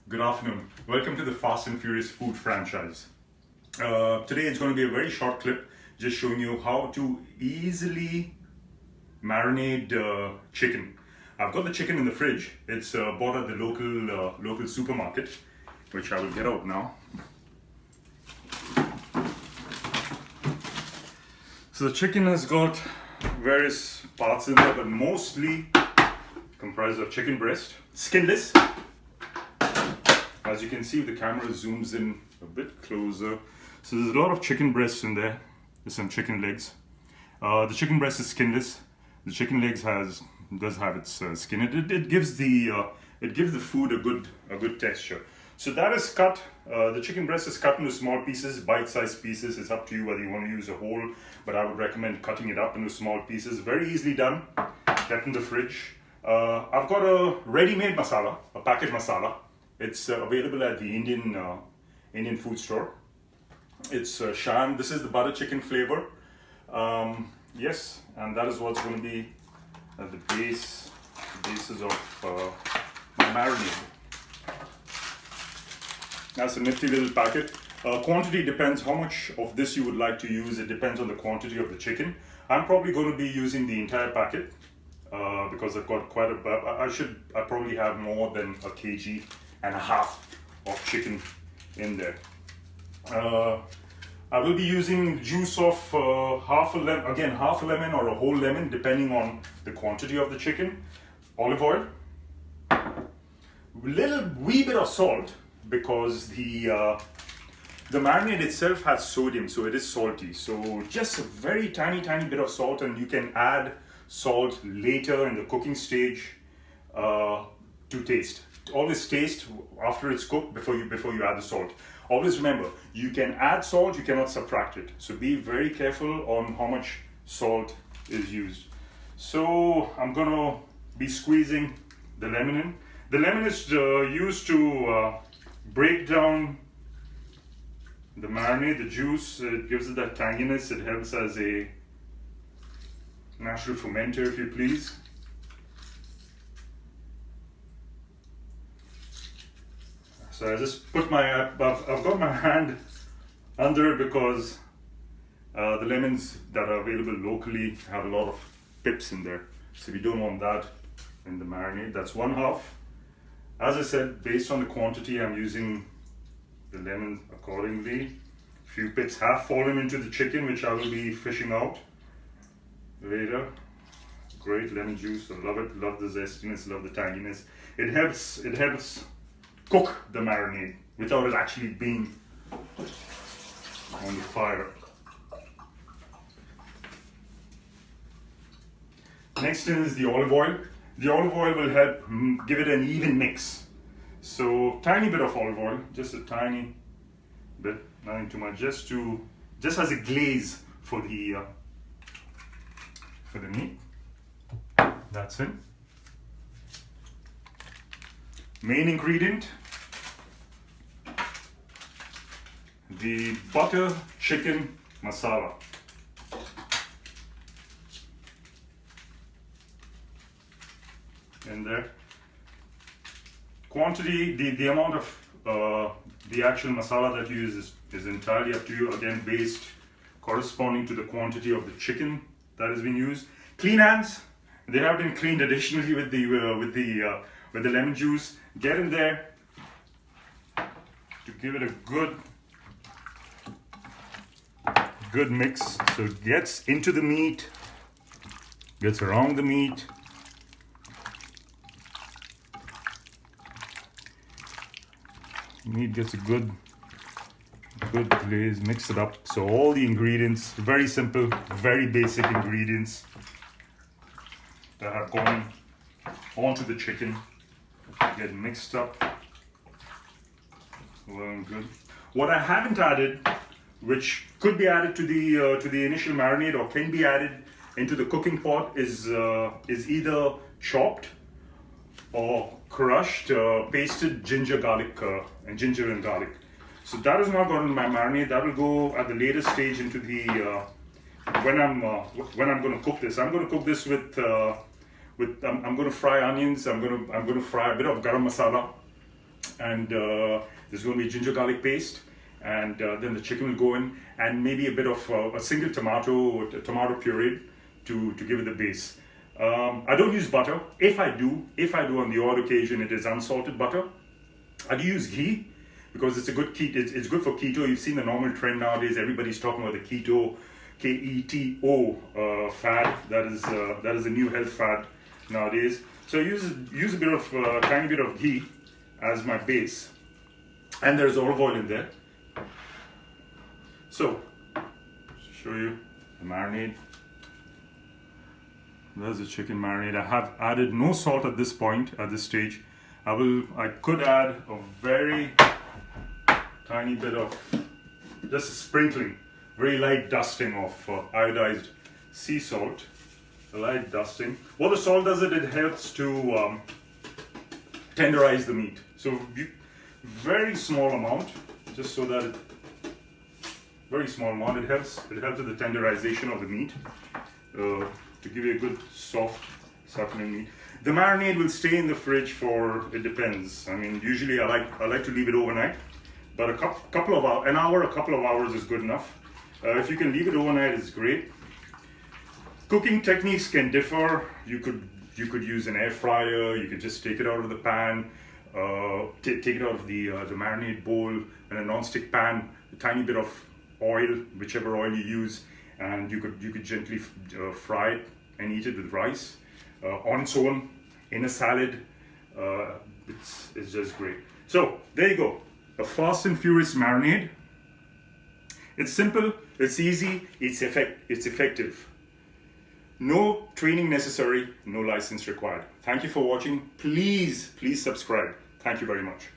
Good afternoon. Welcome to the Fast and Furious food franchise. Today it's going to be a very short clip just showing you how to easily marinate chicken. I've got the chicken in the fridge. It's bought at the local supermarket, which I will get out now. So the chicken has got various parts in there, but mostly comprised of chicken breast, skinless. As you can see, the camera zooms in a bit closer. So there's a lot of chicken breasts in there. There's some chicken legs. The chicken breast is skinless. The chicken legs does have its skin. It gives the food a good texture. So that is cut. The chicken breast is cut into small pieces, bite-sized pieces. It's up to you whether you want to use a whole, but I would recommend cutting it up into small pieces. Very easily done. Kept in the fridge. I've got a ready-made masala, a packet masala. It's available at the Indian food store. It's Shan. This is the butter chicken flavor. Yes, and that is what's going to be at the basis of my marinade. That's a nifty little packet. Quantity depends how much of this you would like to use. It depends on the quantity of the chicken. I'm probably going to be using the entire packet because I've got quite a. I probably have more than 1.5 kg of chicken in there. I will be using juice of half a lemon or a whole lemon depending on the quantity of the chicken. Olive oil, wee bit of salt because the marinade itself has sodium, so it is salty. So just a very tiny bit of salt, and you can add salt later in the cooking stage to taste. Always taste after it's cooked before you add the salt. Always remember, you can add salt, you cannot subtract it. So be very careful on how much salt is used. So I'm gonna be squeezing the lemon in. The lemon is used to break down the marinade, the juice. It gives it that tanginess. It helps as a natural fermenter, if you please. So I just put I've got my hand under it because the lemons that are available locally have a lot of pips in there. So we don't want that in the marinade. That's 1/2. As I said, based on the quantity, I'm using the lemon accordingly. A few pips have fallen into the chicken, which I will be fishing out later. Great lemon juice, I love it. Love the zestiness, love the tanginess. It helps cook the marinade without it actually being on the fire. Next is the olive oil. The olive oil will help give it an even mix. So tiny bit of olive oil, just a tiny bit, nothing too much, just as a glaze for the meat. That's it. Main ingredient, the butter chicken masala. In there. Quantity, the amount of the actual masala that you use is entirely up to you. Again, based corresponding to the quantity of the chicken that has been used. Clean hands. They have been cleaned additionally with the lemon juice. Get in there to give it a good mix, so it gets into the meat, gets around the meat. Meat gets a good glaze. Mix it up. So all the ingredients, very simple, very basic ingredients that have gone onto the chicken, get mixed up well and good. What I haven't added, which could be added to the initial marinade or can be added into the cooking pot, is either chopped or crushed, pasted ginger and garlic. So that is not going to my marinade. That will go at the later stage into the when I'm going to cook this. I'm going to cook this with I'm going to fry onions. I'm going to fry a bit of garam masala, and there's going to be ginger garlic paste, and then the chicken will go in, and maybe a bit of a single tomato puree to give it the base. I don't use butter. If I do on the odd occasion, it is unsalted butter. I do use ghee because it's a good keto. It's good for keto. You've seen the normal trend nowadays. Everybody's talking about the keto, keto fad. That is a new health fad nowadays. So I use a bit of tiny bit of ghee as my base, and there's olive oil in there. So to show you the marinade. There's the chicken marinade. I have added no salt at this point, at this stage. I could add a very tiny bit of, just a sprinkling, very light dusting of iodized sea salt. A light dusting. What the salt does, it helps to tenderize the meat. So very small amount, just so that very small amount. It helps with the tenderization of the meat. To give you a good soft succulent meat. The marinade will stay in the fridge for, it depends. I mean, usually I like to leave it overnight, but a couple of hours is good enough. If you can leave it overnight, it's great. Cooking techniques can differ. You could use an air fryer. You could just take it out of the pan, take it out of the marinade bowl in a non-stick pan. A tiny bit of oil, whichever oil you use, and you could gently fry it and eat it with rice on its own in a salad. It's just great. So there you go, a fast and furious marinade. It's simple, it's easy, it's effective. No training necessary, no license required. Thank you for watching. Please subscribe. Thank you very much.